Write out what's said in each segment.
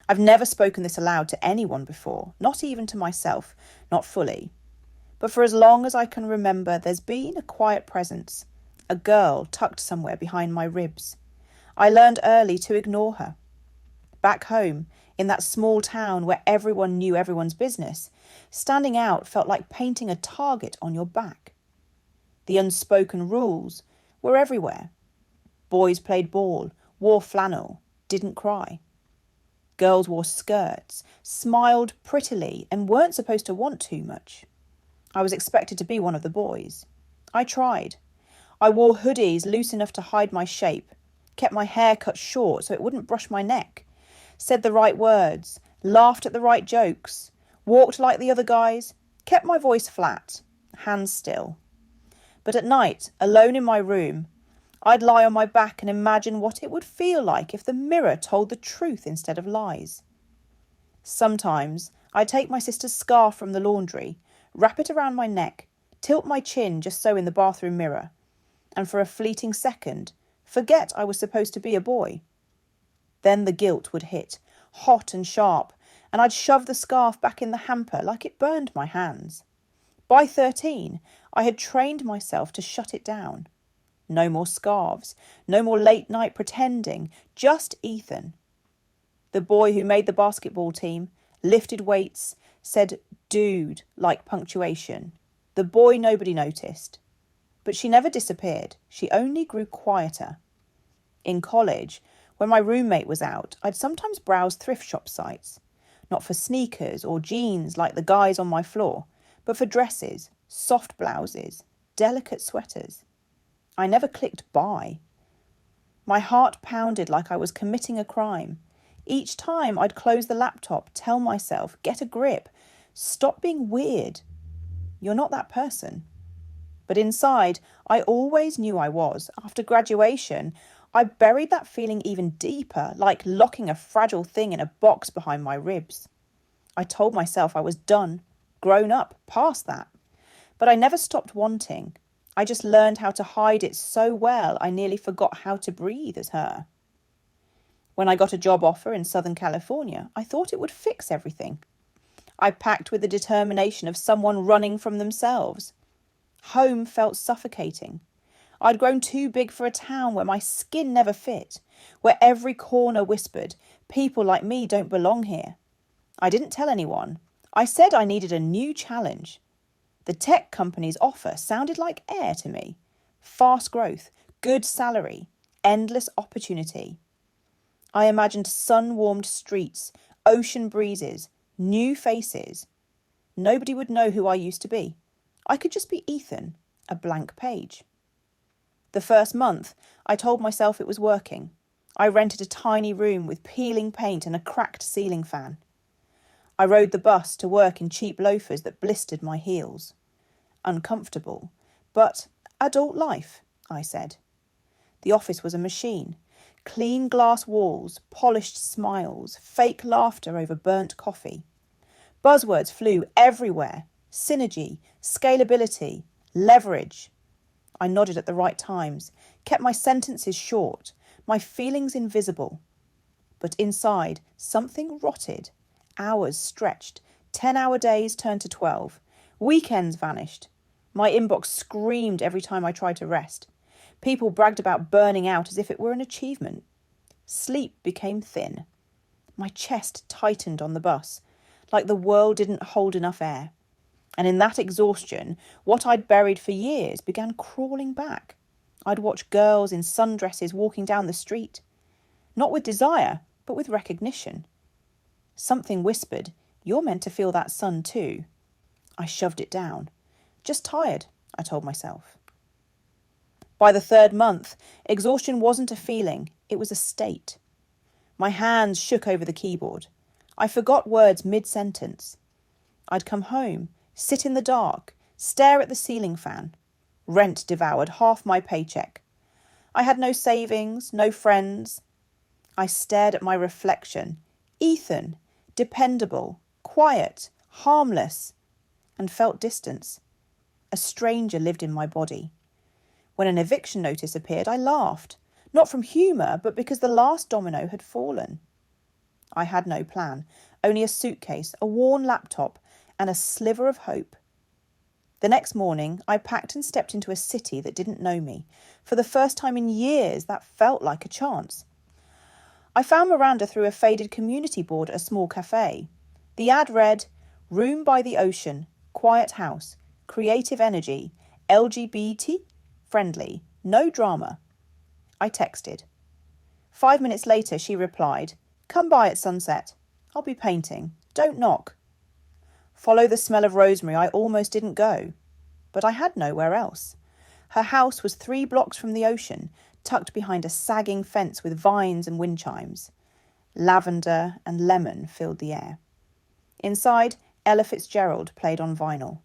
I've never spoken this aloud to anyone before, not even to myself, not fully. But for as long as I can remember, there's been a quiet presence, a girl tucked somewhere behind my ribs. I learned early to ignore her. Back home, in that small town where everyone knew everyone's business, standing out felt like painting a target on your back. The unspoken rules were everywhere. Boys played ball, wore flannel, didn't cry. Girls wore skirts, smiled prettily, and weren't supposed to want too much. I was expected to be one of the boys. I tried. I wore hoodies loose enough to hide my shape, kept my hair cut short so it wouldn't brush my neck, said the right words, laughed at the right jokes, walked like the other guys, kept my voice flat, hands still. But at night, alone in my room, I'd lie on my back and imagine what it would feel like if the mirror told the truth instead of lies. Sometimes I'd take my sister's scarf from the laundry, wrap it around my neck, tilt my chin just so in the bathroom mirror, and for a fleeting second, forget I was supposed to be a boy. Then the guilt would hit, hot and sharp, and I'd shove the scarf back in the hamper like it burned my hands. By 13, I had trained myself to shut it down. No more scarves, no more late night pretending, just Ethan. The boy who made the basketball team, lifted weights, said dude like punctuation. The boy nobody noticed. But she never disappeared, she only grew quieter. In college, when my roommate was out, I'd sometimes browse thrift shop sites, not for sneakers or jeans like the guys on my floor, but for dresses, soft blouses, delicate sweaters. I never clicked buy. My heart pounded like I was committing a crime. Each time I'd close the laptop, tell myself, get a grip, stop being weird. You're not that person. But inside, I always knew I was. After graduation, I buried that feeling even deeper, like locking a fragile thing in a box behind my ribs. I told myself I was done, grown up, past that. But I never stopped wanting. I just learned how to hide it so well I nearly forgot how to breathe as her. When I got a job offer in Southern California, I thought it would fix everything. I packed with the determination of someone running from themselves. Home felt suffocating. I'd grown too big for a town where my skin never fit, where every corner whispered, people like me don't belong here. I didn't tell anyone. I said I needed a new challenge. The tech company's offer sounded like air to me. Fast growth, good salary, endless opportunity. I imagined sun-warmed streets, ocean breezes, new faces. Nobody would know who I used to be. I could just be Ethan, a blank page. The first month, I told myself it was working. I rented a tiny room with peeling paint and a cracked ceiling fan. I rode the bus to work in cheap loafers that blistered my heels. Uncomfortable, but adult life, I said. The office was a machine. Clean glass walls, polished smiles, fake laughter over burnt coffee. Buzzwords flew everywhere. Synergy, scalability, leverage. I nodded at the right times, kept my sentences short, my feelings invisible. But inside, something rotted. Hours stretched. 10-hour days turned to 12. Weekends vanished. My inbox screamed every time I tried to rest. People bragged about burning out as if it were an achievement. Sleep became thin. My chest tightened on the bus, like the world didn't hold enough air. And in that exhaustion, what I'd buried for years began crawling back. I'd watch girls in sundresses walking down the street. Not with desire, but with recognition. Something whispered, "You're meant to feel that sun too." I shoved it down. Just tired, I told myself. By the third month, exhaustion wasn't a feeling, it was a state. My hands shook over the keyboard. I forgot words mid-sentence. I'd come home, sit in the dark, stare at the ceiling fan. Rent devoured half my paycheck. I had no savings, no friends. I stared at my reflection. Ethan, dependable, quiet, harmless, and felt distance. A stranger lived in my body. When an eviction notice appeared, I laughed, not from humour, but because the last domino had fallen. I had no plan, only a suitcase, a worn laptop, and a sliver of hope. The next morning, I packed and stepped into a city that didn't know me. For the first time in years, that felt like a chance. I found Miranda through a faded community board at a small cafe. The ad read, "Room by the ocean, quiet house, creative energy, LGBT, friendly, no drama." I texted. 5 minutes later, she replied, "Come by at sunset. I'll be painting. Don't knock." Follow the smell of rosemary, I almost didn't go. But I had nowhere else. Her house was 3 blocks from the ocean, tucked behind a sagging fence with vines and wind chimes. Lavender and lemon filled the air. Inside, Ella Fitzgerald played on vinyl.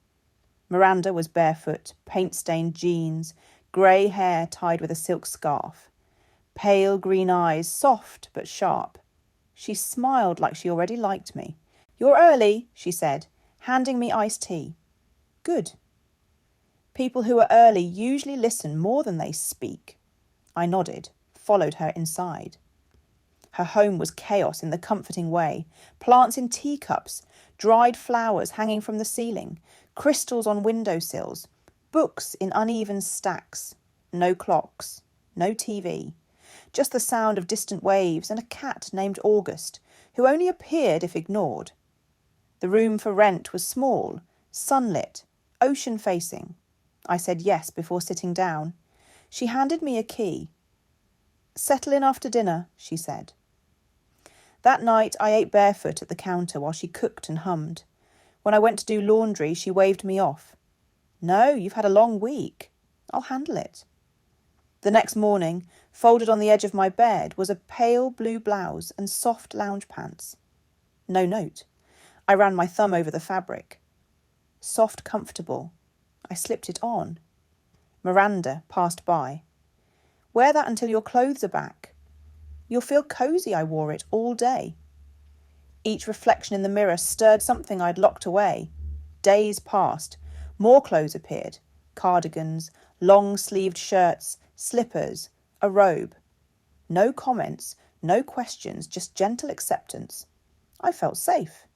Miranda was barefoot, paint-stained jeans, grey hair tied with a silk scarf. Pale green eyes, soft but sharp. She smiled like she already liked me. "You're early," she said, handing me iced tea. "Good." People who are early usually listen more than they speak. I nodded, followed her inside. Her home was chaos in the comforting way. Plants in teacups, dried flowers hanging from the ceiling, crystals on windowsills, books in uneven stacks, no clocks, no TV, just the sound of distant waves and a cat named August, who only appeared if ignored. The room for rent was small, sunlit, ocean-facing. I said yes before sitting down. She handed me a key. "Settle in after dinner," she said. That night I ate barefoot at the counter while she cooked and hummed. When I went to do laundry, she waved me off. "No, you've had a long week. I'll handle it." The next morning, folded on the edge of my bed, was a pale blue blouse and soft lounge pants. No note. I ran my thumb over the fabric. Soft, comfortable. I slipped it on. Miranda passed by. "Wear that until your clothes are back. You'll feel cosy I wore it all day." Each reflection in the mirror stirred something I'd locked away. Days passed. More clothes appeared. Cardigans, long-sleeved shirts, slippers, a robe. No comments, no questions, just gentle acceptance. I felt safe.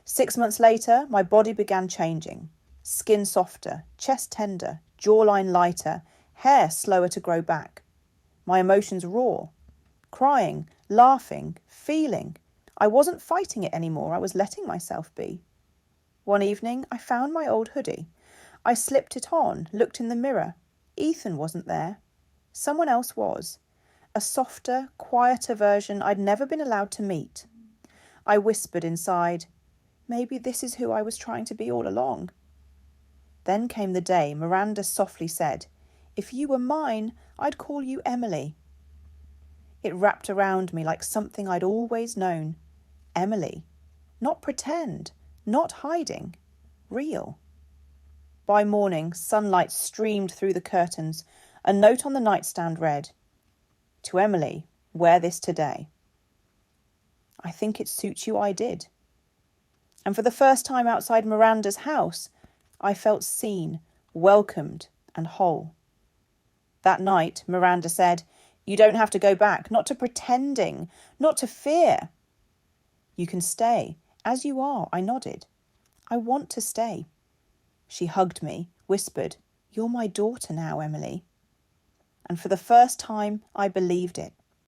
6 months later, my body began changing. Skin softer, chest tender, jawline lighter, hair slower to grow back. My emotions raw. Crying, laughing, feeling. I wasn't fighting it anymore, I was letting myself be. One evening, I found my old hoodie. I slipped it on, looked in the mirror. Ethan wasn't there. Someone else was. A softer, quieter version I'd never been allowed to meet. I whispered inside, "Maybe this is who I was trying to be all along." Then came the day Miranda softly said, "If you were mine, I'd call you Emily." It wrapped around me like something I'd always known. Emily. Not pretend, not hiding, real. By morning, sunlight streamed through the curtains. A note on the nightstand read, "To Emily, wear this today." I think it suits you I did. And for the first time outside Miranda's house, I felt seen, welcomed, and whole. That night, Miranda said, "You don't have to go back, not to pretending, not to fear. You can stay, as you are," I nodded. "I want to stay." She hugged me, whispered, "You're my daughter now, Emily." And for the first time, I believed it.